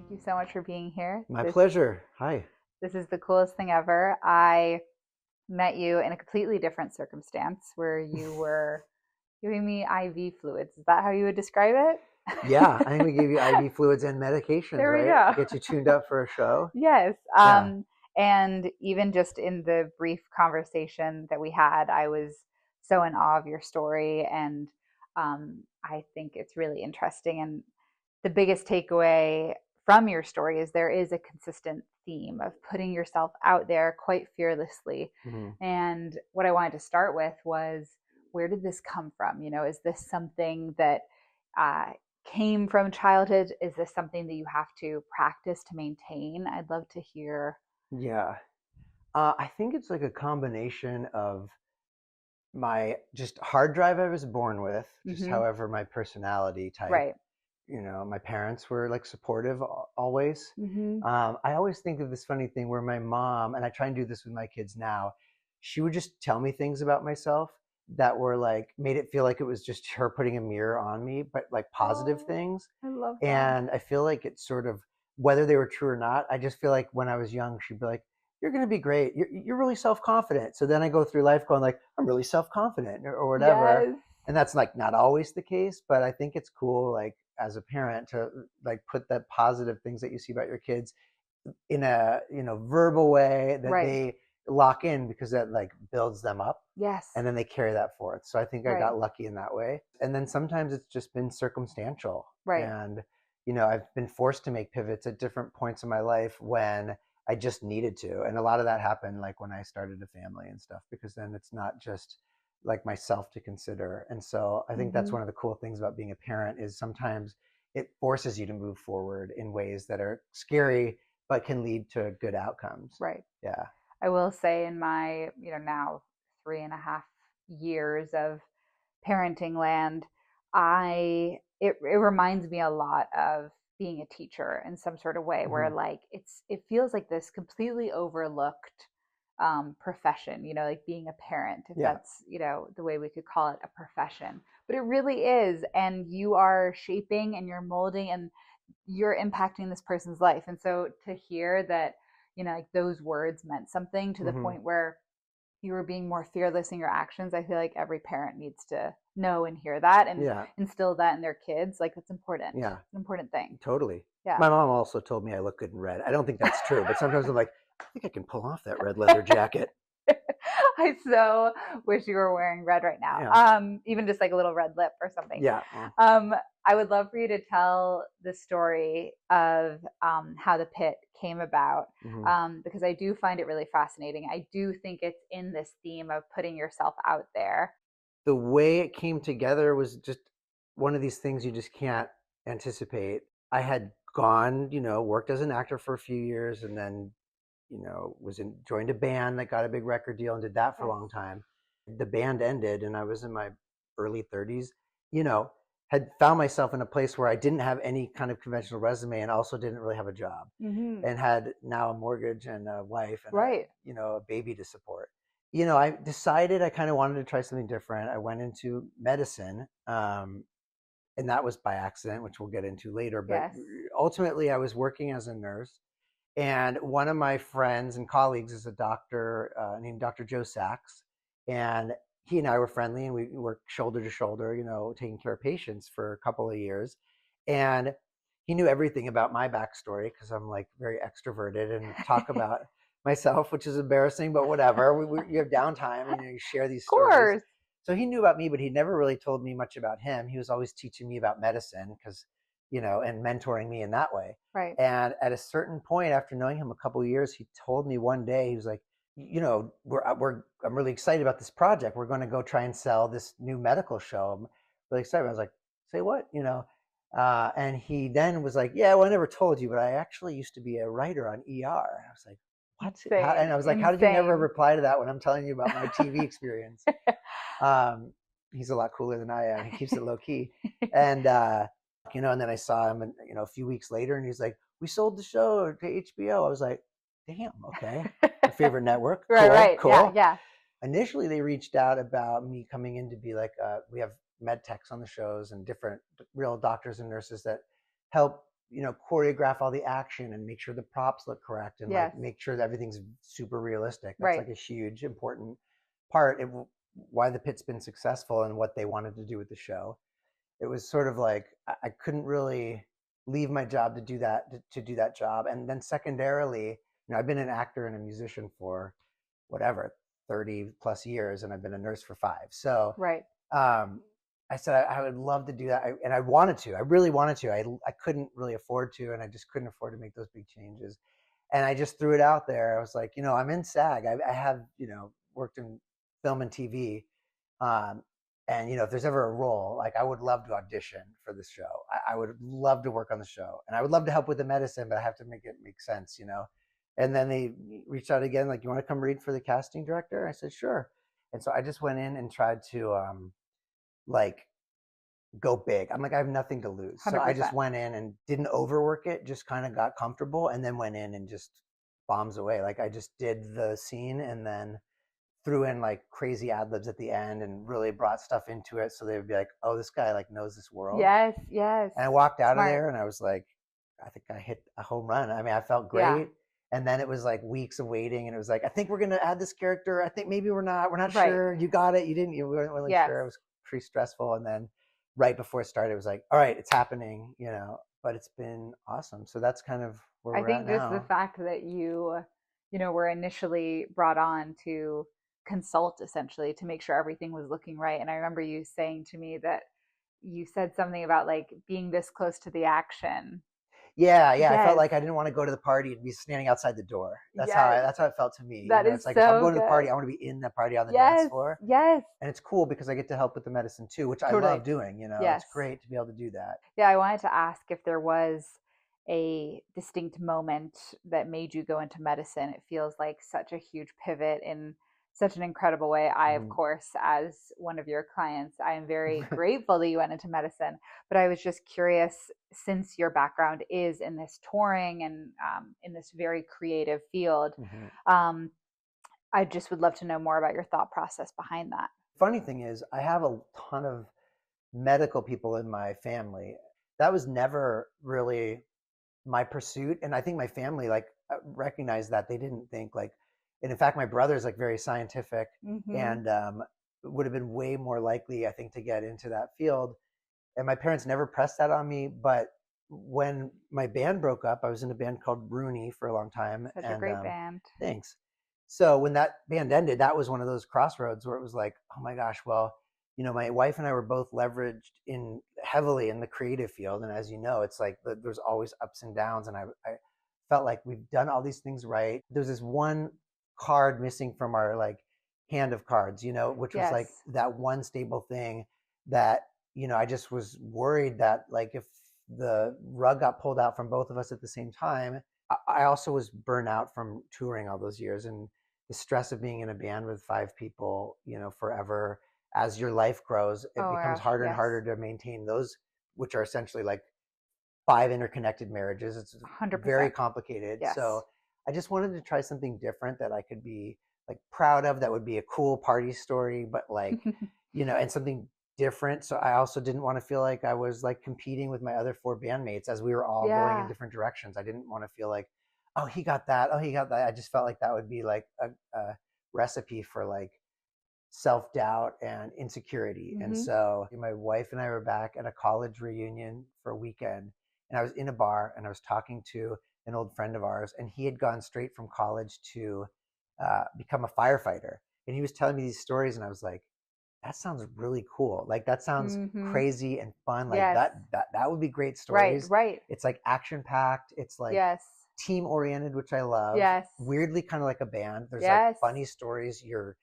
Thank you so much for being here. My pleasure. Hi. This is the coolest thing ever. I met you in a completely different circumstance where you were giving me IV fluids. Is that how you would describe it? Yeah, I think we gave you IV fluids and medications, There we right? go. Get you tuned up for a show. Yes. Yeah. And even just in the brief conversation that we had, I was so in awe of your story. And I think it's really interesting. And the biggest takeaway from your story is there is a consistent theme of putting yourself out there quite fearlessly. hmm And what I wanted to start with was, where did this come from? Is this something that uh, came from childhood? Is this something that you have to practice to maintain? I'd love to hear. Yeah. I think it's like a combination of my just hard drive I was born with, just Mm-hmm. however my personality type. Right. My parents were like supportive always. Mm-hmm. I always think of this funny thing where my mom, and I try and do this with my kids now, she would just tell me things about myself that were like, made it feel like it was just her putting a mirror on me, but like positive Oh, things. I love that. And I feel like it's sort of, whether they were true or not, I just feel like when I was young, she'd be like, you're going to be great. You're really self-confident. So then I go through life going like, I'm really self-confident or whatever. Yes. And that's like not always the case, but I think it's cool, like as a parent, to like put the positive things that you see about your kids in a verbal way that Right. they lock in, because that like builds them up, Yes. and then they carry that forth. So I think I Right. got lucky in that way. And then sometimes it's just been circumstantial, Right. and I've been forced to make pivots at different points in my life when I just needed to. And a lot of that happened like when I started a family and stuff, because then it's not just like myself to consider. And so I think that's Mm-hmm. one of the cool things about being a parent, is sometimes it forces you to move forward in ways that are scary but can lead to good outcomes. Right. Yeah. I will say in my, now 3.5 years of parenting land, it reminds me a lot of being a teacher in some sort of way where hmm like it feels like this completely overlooked profession, like being a parent, if Yeah. that's, the way we could call it, a profession. But it really is. And you are shaping and you're molding and you're impacting this person's life. And so to hear that, like those words meant something to the hmm point where you were being more fearless in your actions, I feel like every parent needs to know and hear that and Yeah. instill that in their kids. Like it's important. Yeah. It's an important thing. Totally. Yeah. My mom also told me I look good in red. I don't think that's true, but sometimes I'm like, I think I can pull off that red leather jacket. I so wish you were wearing red right now. Yeah. Even just like a little red lip or something. Yeah. I would love for you to tell the story of how the Pitt came about, hmm because I do find it really fascinating. I do think it's in this theme of putting yourself out there. The way it came together was just one of these things you just can't anticipate. I had gone, worked as an actor for a few years, and then, joined a band that got a big record deal and did that for a Yes. long time. The band ended and I was in my early 30s, you know, had found myself in a place where I didn't have any kind of conventional resume and also didn't really have a job, Mm-hmm. and had now a mortgage and a wife and Right. a baby to support. I decided I kind of wanted to try something different. I went into medicine, and that was by accident, which we'll get into later. But Yes. ultimately, I was working as a nurse, and one of my friends and colleagues is a doctor named Dr. Joe Sachs, and he and I were friendly, and we worked shoulder to shoulder, taking care of patients for a couple of years. And he knew everything about my backstory because I'm like very extroverted and talk about myself, which is embarrassing, but whatever. You have downtime and you share these Of stories. course. So he knew about me, but he never really told me much about him. He was always teaching me about medicine because, and mentoring me in that way. Right. And at a certain point, after knowing him a couple of years, he told me one day, he was like, I'm really excited about this project. We're going to go try and sell this new medical show. I'm really excited. I was like, say what? And he then was like, yeah, well, I never told you, but I actually used to be a writer on ER. And I was like, what? And I was like, how did you never reply to that when I'm telling you about my TV experience? He's a lot cooler than I am. He keeps it low key. And, and then I saw him, and, a few weeks later, and he's like, we sold the show to HBO. I was like, damn, okay. My favorite network. Cool, right. cool. Yeah, yeah. Initially, they reached out about me coming in to be like, we have med techs on the shows and different real doctors and nurses that help, choreograph all the action and make sure the props look correct and Yes. like make sure that everything's super realistic. That's Right. like a huge important part of why the Pitt's been successful and what they wanted to do with the show. It was sort of like I couldn't really leave my job to do that to do that job. And then secondarily, I've been an actor and a musician for whatever 30 plus years, and I've been a nurse for 5. So Right. I said I would love to do that, and I wanted to. I really wanted to. I couldn't really afford to, and I just couldn't afford to make those big changes. And I just threw it out there. I was like, I'm in SAG. I have worked in film and TV. And if there's ever a role, like I would love to audition for this show. I would love to work on the show, and I would love to help with the medicine, but I have to make it make sense. And then they reached out again, like, you want to come read for the casting director? I said, sure. And so I just went in and tried to like go big. I'm like, I have nothing to lose. 100%. So I just went in and didn't overwork it, just kind of got comfortable, and then went in and just bombs away. Like I just did the scene and then threw in like crazy ad libs at the end and really brought stuff into it. So they would be like, oh, this guy like knows this world. Yes, yes. And I walked out of there and I was like, I think I hit a home run. I mean, I felt great. Yeah. And then it was like weeks of waiting, and it was like, I think we're going to add this character. I think maybe we're not right. Sure. You got it. You didn't, you weren't really sure. It was pretty stressful. And then right before it started, it was like, all right, it's happening, but it's been awesome. So that's kind of where we're at now. I think just the fact that you were initially brought on to consult essentially to make sure everything was looking right. And I remember you saying to me that you said something about like being this close to the action. Yeah. Yes. I felt like I didn't want to go to the party and be standing outside the door. That's how it felt to me. That is it's like so if I'm going good. to the party, I want to be in the party on the dance floor. Yes. And it's cool because I get to help with the medicine too, which totally. I love doing. It's great to be able to do that. Yeah, I wanted to ask if there was a distinct moment that made you go into medicine. It feels like such a huge pivot in such an incredible way. I, of course, as one of your clients, I am very grateful that you went into medicine. But I was just curious, since your background is in this touring and in this very creative field, I just would love to know more about your thought process behind that. Funny thing is, I have a ton of medical people in my family. That was never really my pursuit. And I think my family recognized that. They didn't think and in fact, my brother's very scientific and would have been way more likely, I think, to get into that field. And my parents never pressed that on me. But when my band broke up, I was in a band called Rooney for a long time. Such a great band. Thanks. So when that band ended, that was one of those crossroads where it was like, oh my gosh, well, my wife and I were both leveraged heavily in the creative field. And as you know, it's like there's always ups and downs. And I felt like we've done all these things right. There's this one card missing from our hand of cards, which was that one stable thing that, I just was worried that if the rug got pulled out from both of us at the same time. I also was burnt out from touring all those years and the stress of being in a band with 5 people, forever. As your life grows, it becomes harder and harder to maintain those, which are essentially 5 interconnected marriages. It's 100%. Very complicated. Yes. So I just wanted to try something different that I could be proud of, that would be a cool party story, but and something different. So I also didn't want to feel like I was competing with my other 4 bandmates as we were all going in different directions. I didn't want to feel like, oh, he got that. Oh, he got that. I just felt like that would be a recipe for self-doubt and insecurity. And so my wife and I were back at a college reunion for a weekend, and I was in a bar and I was talking to an old friend of ours, and he had gone straight from college to become a firefighter. And he was telling me these stories, and I was like, that sounds really cool. That sounds crazy and fun. That would be great stories. Right. It's action packed. It's team oriented, which I love. Yes. Weirdly kind of like a band. There's funny stories. You're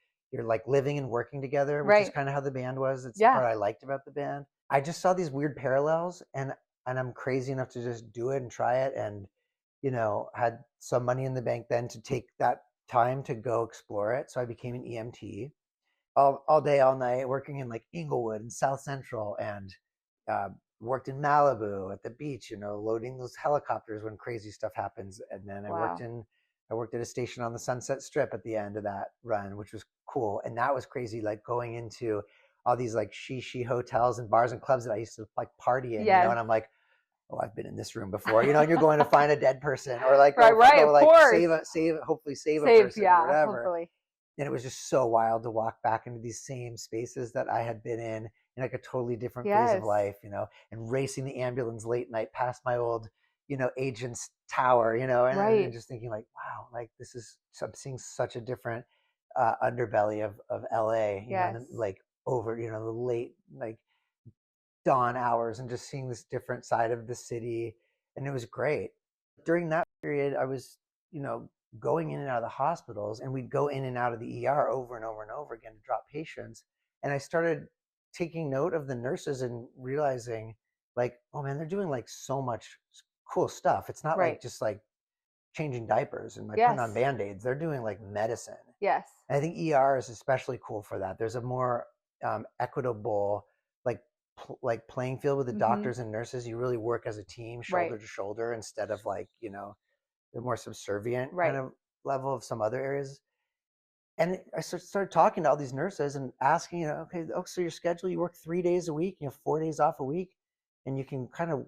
living and working together, which is kind of how the band was. It's the part I liked about the band. I just saw these weird parallels, and I'm crazy enough to just do it and try it. And, had some money in the bank then to take that time to go explore it. So I became an EMT all day, all night, working in Inglewood and South Central, and worked in Malibu at the beach, loading those helicopters when crazy stuff happens. And then I worked at a station on the Sunset Strip at the end of that run, which was cool. And that was crazy, going into all these shishi hotels and bars and clubs that I used to party in, and I'm like, oh, I've been in this room before, and you're going to find a dead person, or like Right, go of like course. hopefully save a Save, person or yeah, whatever. hopefully. And it was just so wild to walk back into these same spaces that I had been in like a totally different phase of Yes. life, and racing the ambulance late night past my old, agent's tower, and Right. just thinking like, wow, like I'm seeing such a different underbelly of LA, and then, Yes. like over, the late, like dawn hours, and just seeing this different side of the city. And it was great. During that period, I was, you know, going in and out of the hospitals, and we'd go in and out of the ER over and over and over again to drop patients. And I started taking note of the nurses and realizing, like, oh man, they're doing like so much cool stuff. It's not Right. like just like changing diapers and like putting on Yes. band-aids. They're doing like medicine. Yes. And I think ER is especially cool for that. There's a more equitable, like like playing field with the Mm-hmm. doctors and nurses. You really work as a team, Right. shoulder to shoulder, instead of like, the more subservient kind Right. of level of some other areas. And I started talking to all these nurses and asking, okay, oh, so your schedule, you work 3 days a week, 4 days off a week, and you can kind of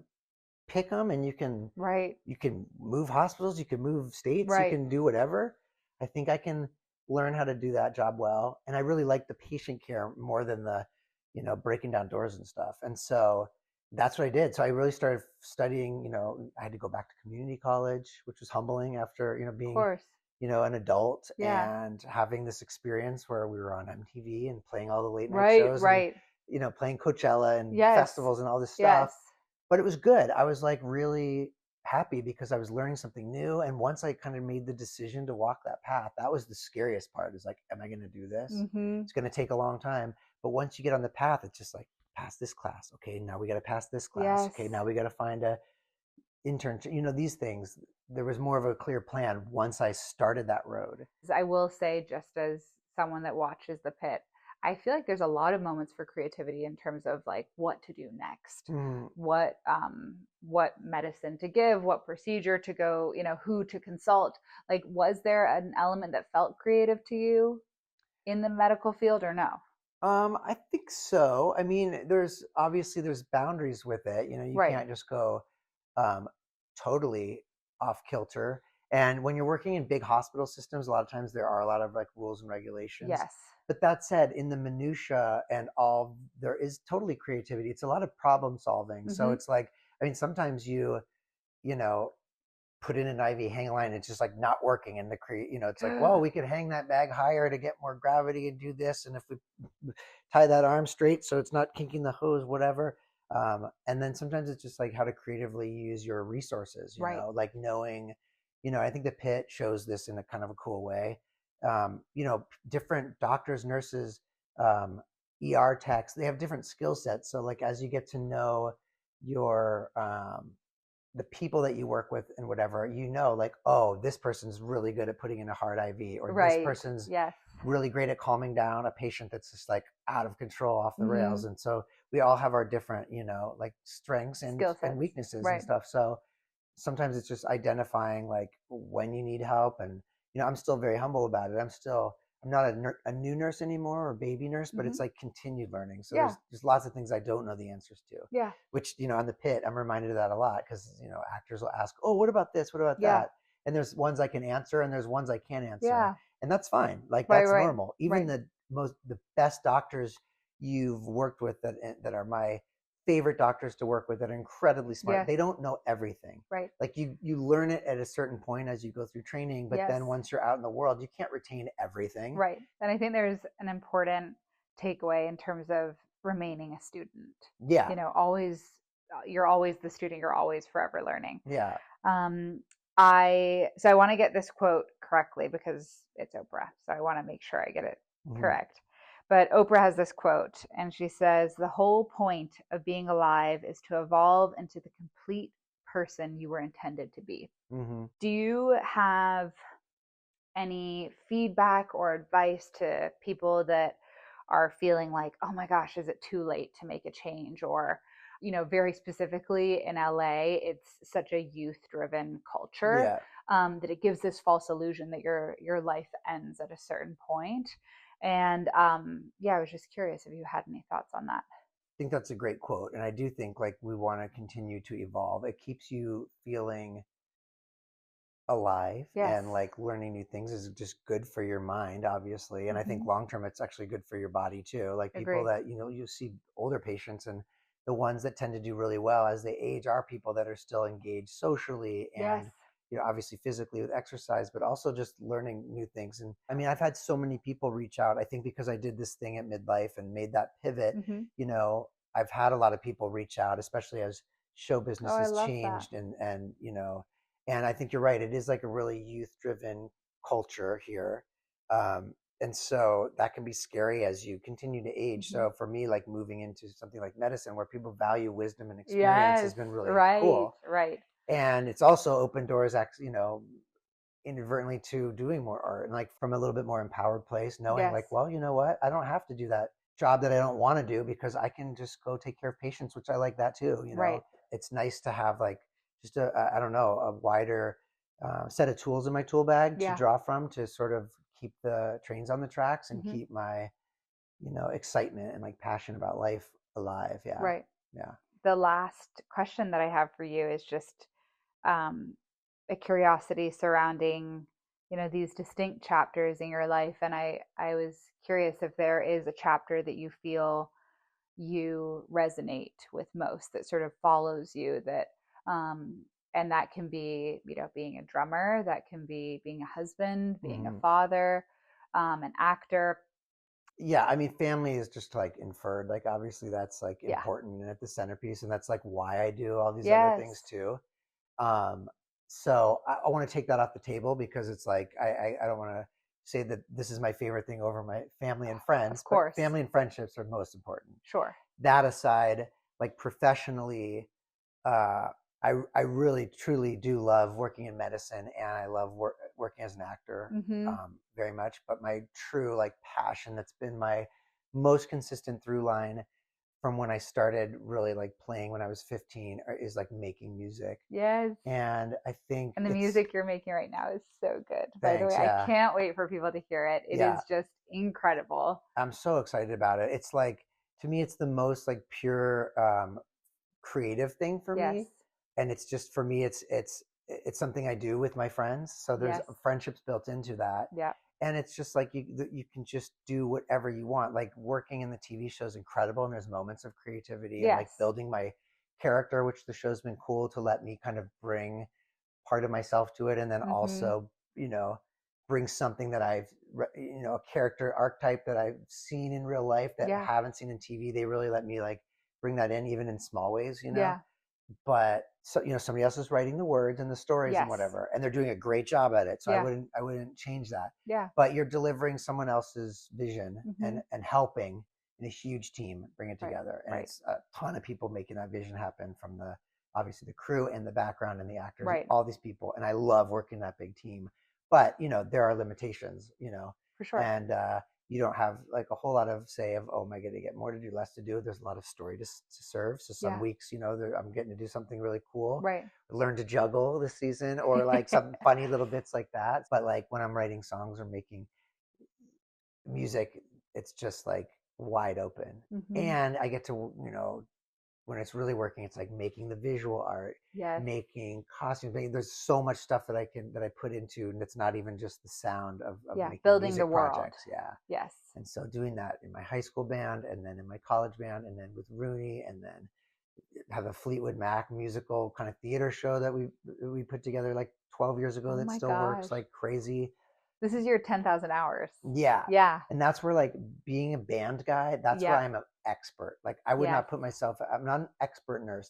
pick them, and Right. you can move hospitals, you can move states, you Right. can do whatever. I think I can learn how to do that job well. And I really like the patient care more than the, breaking down doors and stuff. And so that's what I did. So I really started studying, I had to go back to community college, which was humbling after, Of being, course. an adult Yeah. and having this experience where we were on MTV and playing all the late night Right. shows, and, Right. playing Coachella and Yes. festivals and all this stuff. Yes. But it was good. I was like really happy because I was learning something new. And once I kind of made the decision to walk that path, that was the scariest part, is like, am I going to do this? Mm-hmm. It's going to take a long time. But once you get on the path, it's just like, pass this class. Okay, now we got to pass this class. Yes. Okay, now we got to find a internship. These things, there was more of a clear plan once I started that road. I will say, just as someone that watches the Pit, I feel like there's a lot of moments for creativity in terms of like what to do next, Mm. what medicine to give, what procedure to go, who to consult. Like, was there an element that felt creative to you in the medical field, or no? I think so. I mean, there's boundaries with it. You Right. can't just go um, totally off kilter. And when you're working in big hospital systems, a lot of times there are a lot of like rules and regulations. Yes. But that said, in the minutia and all, there is totally creativity. It's a lot of problem solving. So Mm-hmm. it's like, I mean, sometimes you know, put in an IV hang line, and it's just like not working, and it's like, well, we could hang that bag higher to get more gravity and do this, and if we tie that arm straight so it's not kinking the hose, whatever. And then sometimes it's just like how to creatively use your resources, Right. like knowing, I think the Pit shows this in a kind of a cool way. Different doctors, nurses, ER techs, they have different skill sets. So like as you get to know your the people that you work with and whatever, like, oh, this person's really good at putting in a hard IV, or this Right. person's Yes. really great at calming down a patient that's just like out of control, off the Mm-hmm. rails. And so we all have our different, like strengths and Skill sets. weaknesses and Right. stuff. So sometimes it's just identifying like when you need help. And I'm still very humble about it. I'm not a new nurse anymore, or baby nurse, but Mm-hmm. it's like continued learning. So Yeah. there's lots of things I don't know the answers to, Yeah. which, on the Pit, I'm reminded of that a lot, because actors will ask, oh, what about this, what about Yeah. that? And there's ones I can answer, and there's ones I can't answer. Yeah. And that's fine. Like, Right. that's Right. normal. Even Right. the best doctors you've worked with, that are my favorite doctors to work with, that are incredibly smart, Yes. they don't know everything. Right. Like, you learn it at a certain point as you go through training, but Yes. then once you're out in the world, you can't retain everything. Right. And I think there's an important takeaway in terms of remaining a student. Yeah. You're always the student, you're always forever learning. Yeah. I want to get this quote correctly because it's Oprah. So I want to make sure I get it correct. But Oprah has this quote, and she says, "The whole point of being alive is to evolve into the complete person you were intended to be." Mm-hmm. Do you have any feedback or advice to people that are feeling like, oh my gosh, is it too late to make a change? Or, very specifically in LA, it's such a youth driven culture, Yeah. that it gives this false illusion that your life ends at a certain point. And I was just curious if you had any thoughts on that. think that's a great quote. And I do think like we want to continue to evolve. It keeps you feeling alive, Yes. and like learning new things is just good for your mind, obviously. And I think long term it's actually good for your body too. Like people Agree. that, you see older patients, and the ones that tend to do really well as they age are people that are still engaged socially Yes. and obviously physically with exercise, but also just learning new things. And I mean, I've had so many people reach out, I think because I did this thing at midlife and made that pivot. I've had a lot of people reach out, especially as show business Oh, I has love that. changed, and I think you're right. It is like a really youth-driven culture here, and so that can be scary as you continue to age. So for me, like moving into something like medicine, where people value wisdom and experience, has Yes. been really Right. cool. Right. And it's also opened doors, actually, inadvertently, to doing more art, and like from a little bit more empowered place, knowing Yes. like, well, you know what, I don't have to do that job that I don't want to do, because I can just go take care of patients, which I like that too. Right. It's nice to have like just I don't know, a wider set of tools in my tool bag to Yeah. draw from, to sort of keep the trains on the tracks and Mm-hmm. keep my excitement and like passion about life alive. Yeah. Right. Yeah. The last question that I have for you is just um, a curiosity surrounding, these distinct chapters in your life. And I was curious if there is a chapter that you feel you resonate with most, that sort of follows you, that, and that can be, being a drummer, that can be being a husband, being a father, an actor. Yeah, I mean, family is just like inferred. Like, obviously, that's like Yeah. important and at the centerpiece, and that's like why I do all these other things Yes. too. Um, so I want to take that off the table, because it's like I don't want to say that this is my favorite thing over my family and friends, Of but course. family and friendships are most important. Sure. That aside, like professionally, uh, I really truly do love working in medicine, and I love working as an actor, very much. But my true like passion, that's been my most consistent through line from when I started really like playing when I was 15, is like making music. Yes. And I think And the music you're making right now is so good. By the thanks. way, I Yeah. can't wait for people to hear it. It Yeah. is just incredible. I'm so excited about it. It's like, to me, it's the most like pure creative thing for Yes. me. And it's just, for me, it's something I do with my friends. So there's Yes. friendships built into that. Yeah. And it's just like you can just do whatever you want. Like working in the TV show is incredible, and there's moments of creativity and like Yes. building my character, which the show's been cool to let me kind of bring part of myself to it, and then also bring something that I've a character archetype that I've seen in real life that I Yeah. haven't seen in TV. They really let me like bring that in, even in small ways. Yeah. But so somebody else is writing the words and the stories and Yes. whatever, and they're doing a great job at it, so Yeah. I wouldn't change that. Yeah. But you're delivering someone else's vision, Mhm. and helping in a huge team bring it Right. together, and Right. it's a ton of people making that vision happen, from the obviously the crew and the background and the actors and Right. all these people, and I love working that big team. But there are limitations, For sure. and you don't have like a whole lot of say of, oh, am I going to get more to do, less to do? There's a lot of story to serve. So some Yeah. weeks, I'm getting to do something really cool, Right. learn to juggle this season, or like some funny little bits like that. But like when I'm writing songs or making music, it's just like wide open. And I get to, when it's really working, it's like making the visual art, Yes. making costumes. There's so much stuff that I put into, and it's not even just the sound of making building music the world. projects. Yeah. Yes. And so doing that in my high school band, and then in my college band, and then with Rooney, and then have a Fleetwood Mac musical kind of theater show that we put together like 12 years ago, Oh that my still works gosh. like crazy. This is your 10,000 hours. Yeah. Yeah. And that's where, like, being a band guy, that's where I'm an expert. Like, I would not put myself, I'm not an expert nurse.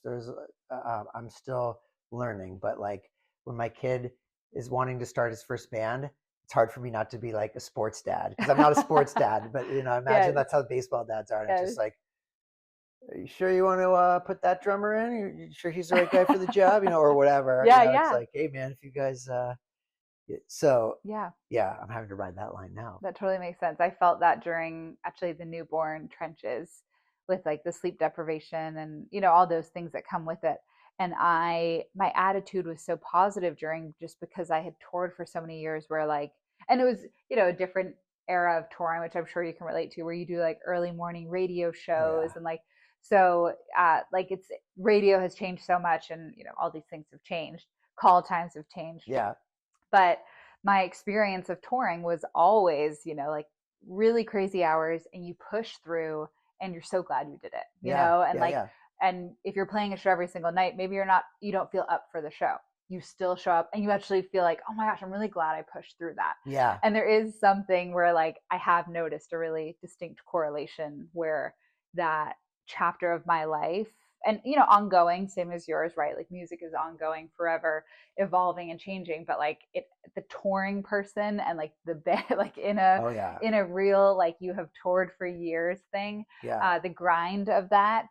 I'm still learning. But like, when my kid is wanting to start his first band, it's hard for me not to be like a sports dad, because I'm not a sports dad. But imagine that's how baseball dads are. And it's just like, are you sure you want to put that drummer in? Are you sure he's the right guy for the job? Or whatever. It's like, hey man, if you guys so Yeah. I'm having to ride that line now. That totally makes sense. I felt that during actually the newborn trenches, with like the sleep deprivation and all those things that come with it. And my attitude was so positive during, just because I had toured for so many years, where like, and it was a different era of touring, which I'm sure you can relate to, where you do like early morning radio shows, and like, So like it's radio has changed so much, and all these things have changed. Call times have changed, Yeah. but my experience of touring was always, like really crazy hours, and you push through, and you're so glad you did it, Yeah. and Yeah. like, Yeah. and if you're playing a show every single night, maybe you don't feel up for the show. You still show up and you actually feel like, oh my gosh, I'm really glad I pushed through that. Yeah. And there is something where like I have noticed a really distinct correlation where that chapter of my life, and ongoing, same as yours, right? Like music is ongoing, forever evolving and changing, but like the touring person and like the like Oh yeah. in a real, like, you have toured for years thing, Yeah. the grind of that,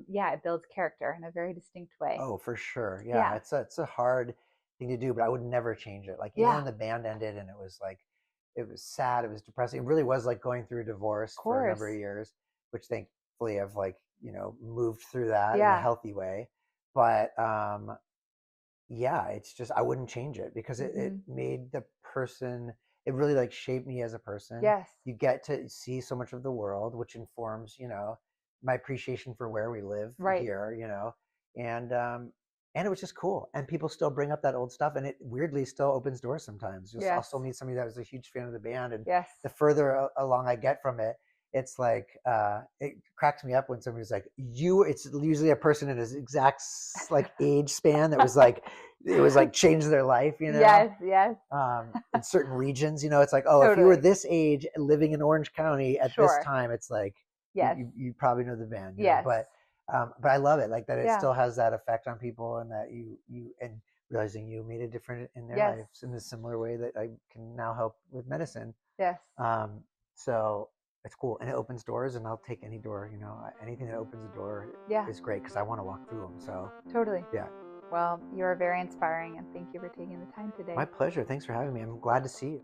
yeah, it builds character in a very distinct way. Oh, for sure. Yeah. Yeah. It's a hard thing to do, but I would never change it. Like even Yeah. when the band ended and it was like, it was sad, it was depressing. It really was like going through a divorce Of for a course. number of years, which thankfully I've like, moved through that in a Yeah. healthy way. But yeah, it's just I wouldn't change it because it Mm-hmm. made the person, it really like shaped me as a person. Yes. You get to see so much of the world, which informs, my appreciation for where we live Right. here, and it was just cool. And people still bring up that old stuff, and it weirdly still opens doors sometimes. I'll Yes. still meet somebody that was a huge fan of the band, and Yes. the further along I get from it, it's like it cracks me up when somebody's like, it's usually a person in his exact like age span that was like, it was like changed their life, Yes. Yes. in certain regions, it's like, oh, if you were Totally. this age living in Orange County at this Sure. time, it's like Yes. you probably know the band, Yes. but I love it, like that it Yeah. still has that effect on people, and that you and realizing you made a difference in their Yes. lives in a similar way that I can now help with medicine. Yes. So it's cool, and it opens doors, and I'll take any door, anything that opens a door Yeah. is great because I want to walk through them. So Totally. yeah. Well, you are very inspiring, and thank you for taking the time today. My pleasure. Thanks for having me. I'm glad to see you.